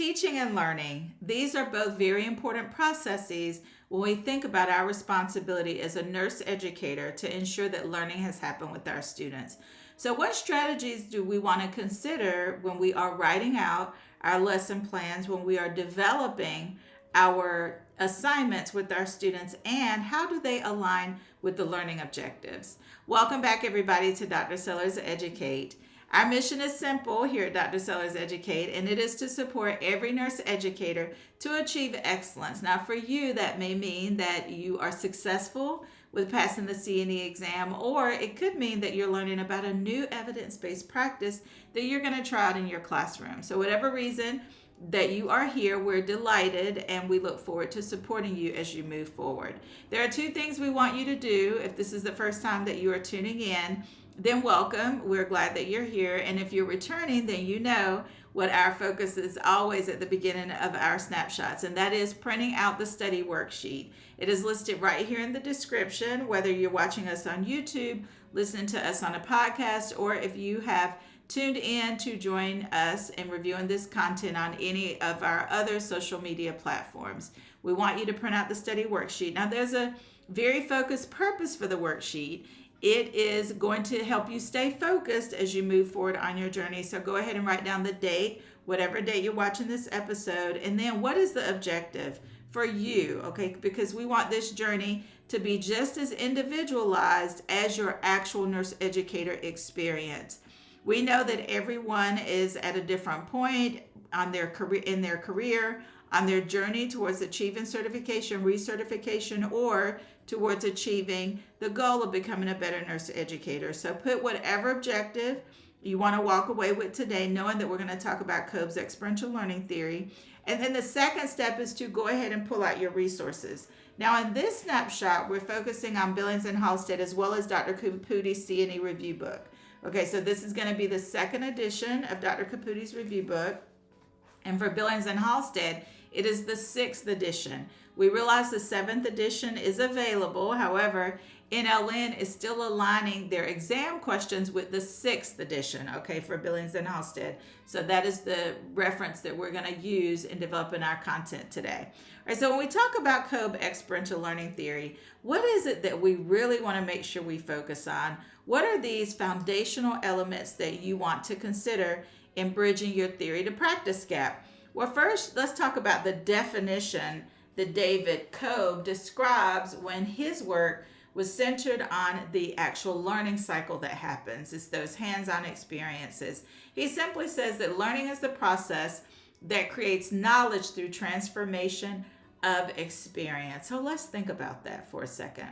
teaching and learning, these are both very important processes when we think about our responsibility as a nurse educator to ensure that learning has happened with our students. So what strategies do we want to consider when we are writing out our lesson plans, when we are developing our assignments with our students, and how do they align with the learning objectives? Welcome back, everybody, to Dr. Sellars Educate. Our mission is simple here at Dr. Sellars Educate, and it is to support every nurse educator to achieve excellence. Now, for you, that may mean that you are successful with passing the CNE exam, or it could mean that you're learning about a new evidence-based practice that you're going to try out in your classroom. So whatever reason that you are here, we're delighted and we look forward to supporting you as you move forward. There are two things we want you to do. If this is the first time that you are tuning in, then welcome. We're glad that you're here. And if you're returning, then you know what our focus is always at the beginning of our snapshots, and that is printing out the study worksheet. It is listed right here in the description, whether you're watching us on YouTube, listening to us on a podcast, or if you have tuned in to join us in reviewing this content on any of our other social media platforms. We want you to print out the study worksheet. Now, there's a very focused purpose for the worksheet. It is going to help you stay focused as you move forward on your journey. So go ahead and write down the date, whatever date you're watching this episode, and then what is the objective for you, okay? Because we want this journey to be just as individualized as your actual nurse educator experience. We know that everyone is at a different point on their career, on their journey towards achieving certification, recertification, or towards achieving the goal of becoming a better nurse educator. So put whatever objective you want to walk away with today, knowing that we're going to talk about Kolb's experiential learning theory. And then the second step is to go ahead and pull out your resources. Now, in this snapshot, we're focusing on Billings and Halstead as well as Dr. Caputi's CNE review book. Okay, so this is going to be the second edition of Dr. Caputi's review book. And for Billings and Halstead, it is the 6th edition. We realize the 7th edition is available. However, NLN is still aligning their exam questions with the 6th edition, okay, for Billings and Halstead. So that is the reference that we're going to use in developing our content today. All right, so when we talk about Kolb experiential learning theory, what is it that we really want to make sure we focus on? What are these foundational elements that you want to consider in bridging your theory to practice gap? Well, first, let's talk about the definition that David Kolb describes when his work was centered on the actual learning cycle that happens. It's those hands-on experiences. He simply says that learning is the process that creates knowledge through transformation of experience. So let's think about that for a second.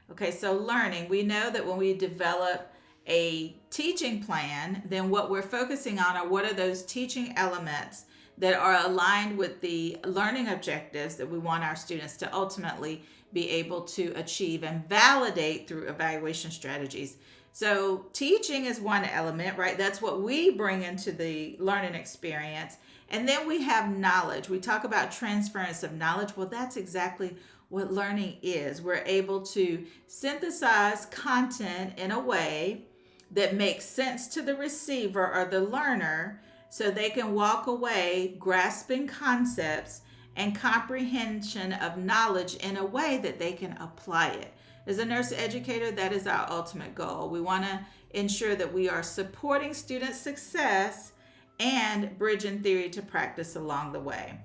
Okay, so learning, we know that when we develop a teaching plan, then what we're focusing on are what are those teaching elements that are aligned with the learning objectives that we want our students to ultimately be able to achieve and validate through evaluation strategies. So teaching is one element, right? That's what we bring into the learning experience. And then we have knowledge. We talk about transference of knowledge. Well, that's exactly what learning is. We're able to synthesize content in a way that makes sense to the receiver or the learner so they can walk away grasping concepts and comprehension of knowledge in a way that they can apply it. As a nurse educator, that is our ultimate goal. We want to ensure that we are supporting student success and bridging theory to practice along the way.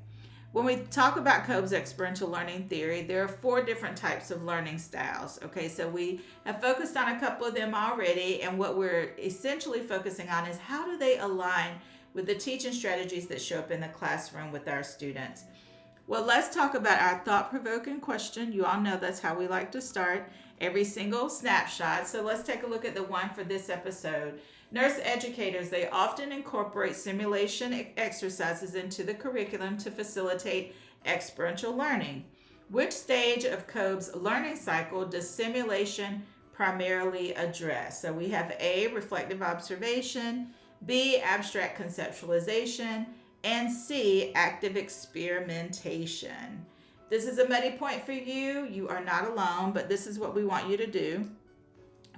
When we talk about Kolb's experiential learning theory, there are 4 different types of learning styles. Okay, so we have focused on a couple of them already, and what we're essentially focusing on is how do they align with the teaching strategies that show up in the classroom with our students. Well, let's talk about our thought-provoking question. You all know that's how we like to start every single snapshot. So let's take a look at the one for this episode. Nurse educators, they often incorporate simulation exercises into the curriculum to facilitate experiential learning. Which stage of Kolb's learning cycle does simulation primarily address? So we have A, reflective observation, B, abstract conceptualization, and C, active experimentation. This is a muddy point for you. You are not alone, but this is what we want you to do.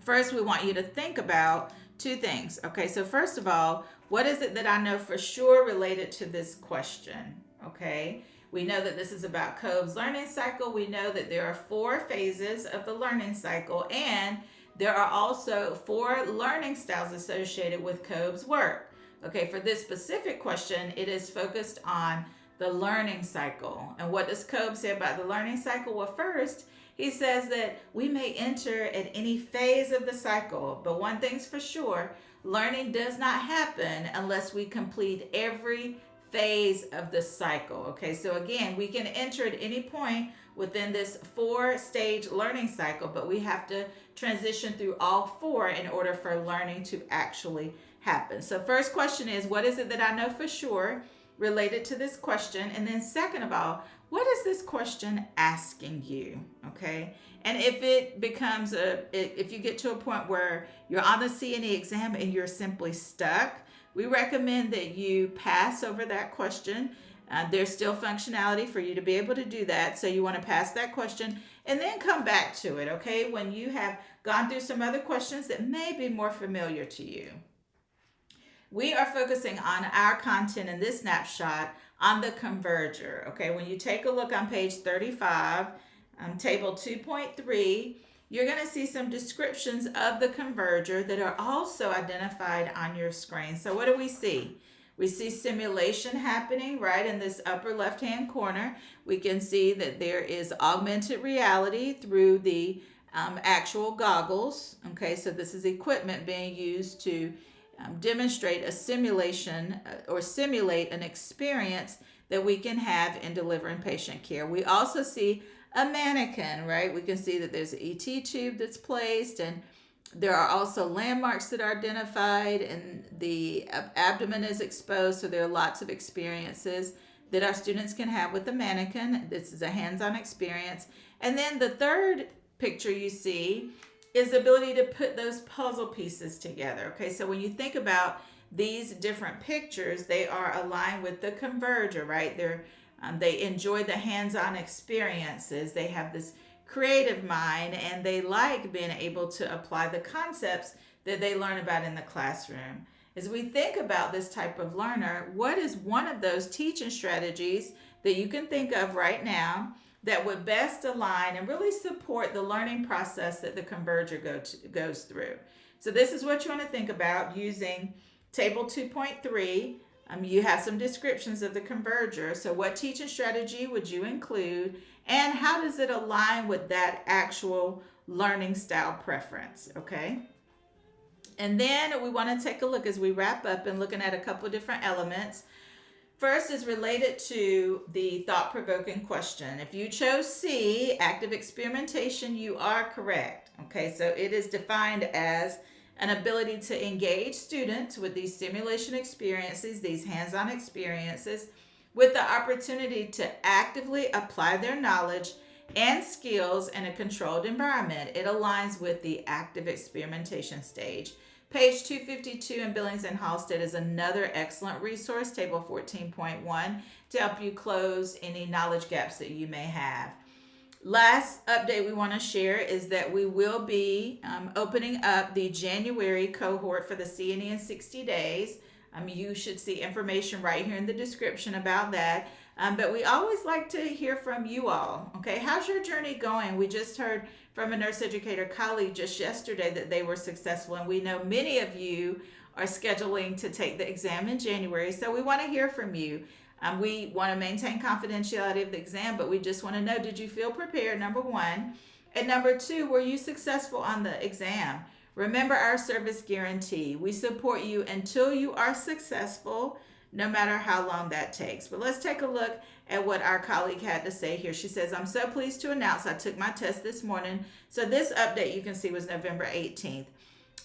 First, we want you to think about Two things. Okay, so first of all, what is it that I know for sure related to this question? Okay, we know that this is about Kolb's learning cycle. We know that there are 4 phases of the learning cycle, and there are also 4 learning styles associated with Kolb's work. Okay, for this specific question, it is focused on the learning cycle. And what does Kolb say about the learning cycle? Well, first, he says that we may enter at any phase of the cycle, but one thing's for sure, learning does not happen unless we complete every phase of the cycle. Okay, so again, we can enter at any point within this 4-stage learning cycle, but we have to transition through all 4 in order for learning to actually happen. So first question is, what is it that I know for sure related to this question? And then second of all, what is this question asking you? Okay, and if it becomes if you get to a point where you're on the CNE exam and you're simply stuck, we recommend that you pass over that question. There's still functionality for you to be able to do that, so you want to pass that question and then come back to it, okay, when you have gone through some other questions that may be more familiar to you. We are focusing on our content in this snapshot on the Converger. Okay, when you take a look on page 35, table 2.3, you're going to see some descriptions of the Converger that are also identified on your screen. So what do we see? We see simulation happening right in this upper left-hand corner. We can see that there is augmented reality through the actual goggles. Okay, so this is equipment being used to demonstrate a simulation or simulate an experience that we can have in delivering patient care. We also see a mannequin, right? We can see that there's an ET tube that's placed, and there are also landmarks that are identified, and the abdomen is exposed, so there are lots of experiences that our students can have with the mannequin. This is a hands-on experience. And then the third picture you see is the ability to put those puzzle pieces together. Okay, so when you think about these different pictures, they are aligned with the Converger, right? They enjoy the hands-on experiences. They have this creative mind, and they like being able to apply the concepts that they learn about in the classroom. As we think about this type of learner, what is one of those teaching strategies that you can think of right now that would best align and really support the learning process that the Converger goes through? So this is what you want to think about using table 2.3. You have some descriptions of the Converger. So what teaching strategy would you include, and how does it align with that actual learning style preference? Okay. And then we want to take a look as we wrap up and looking at a couple of different elements. First is related to the thought-provoking question. If you chose C, active experimentation, you are correct. Okay, so it is defined as an ability to engage students with these simulation experiences, these hands-on experiences, with the opportunity to actively apply their knowledge and skills in a controlled environment. It aligns with the active experimentation stage. Page 252 in Billings and Halstead is another excellent resource, table 14.1, to help you close any knowledge gaps that you may have. Last update we want to share is that we will be opening up the January cohort for the CNE in 60 days. You should see information right here in the description about that. But we always like to hear from you all. Okay, how's your journey going? We just heard from a nurse educator colleague just yesterday that they were successful, and we know many of you are scheduling to take the exam in January, so we want to hear from you. We want to maintain confidentiality of the exam, but we just want to know, did you feel prepared, number one? And number two, were you successful on the exam? Remember our service guarantee. We support you until you are successful, no matter how long that takes. But let's take a look at what our colleague had to say here. She says, I'm so pleased to announce I took my test this morning. So this update you can see was November 18th.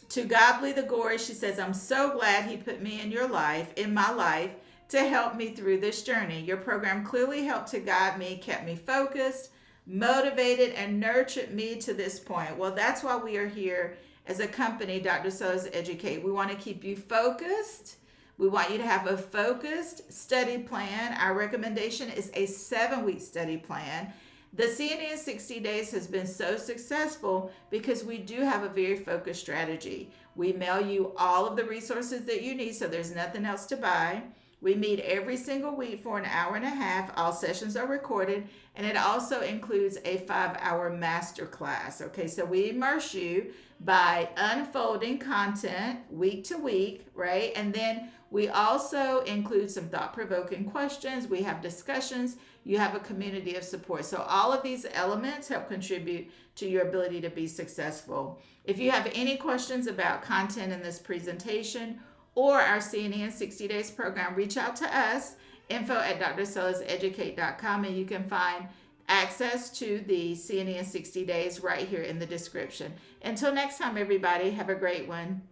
To God be the glory, she says, I'm so glad he put me in my life, to help me through this journey. Your program clearly helped to guide me, kept me focused, motivated, and nurtured me to this point. Well, that's why we are here as a company, Dr. Sellars Educate. We want to keep you focused. We want you to have a focused study plan. Our recommendation is a 7-week study plan The CNE in 60 days has been so successful because we do have a very focused strategy. We mail you all of the resources that you need, so there's nothing else to buy. We meet every single week for an hour and a half. All sessions are recorded, and it also includes a 5-hour master class. Okay, so we immerse you by unfolding content week to week, right? And then we also include some thought-provoking questions. We have discussions. You have a community of support. So all of these elements help contribute to your ability to be successful. If you have any questions about content in this presentation or our CNE in 60 Days program, reach out to us, info@drsellarseducate.com, and you can find access to the CNE in 60 Days right here in the description. Until next time, everybody, have a great one.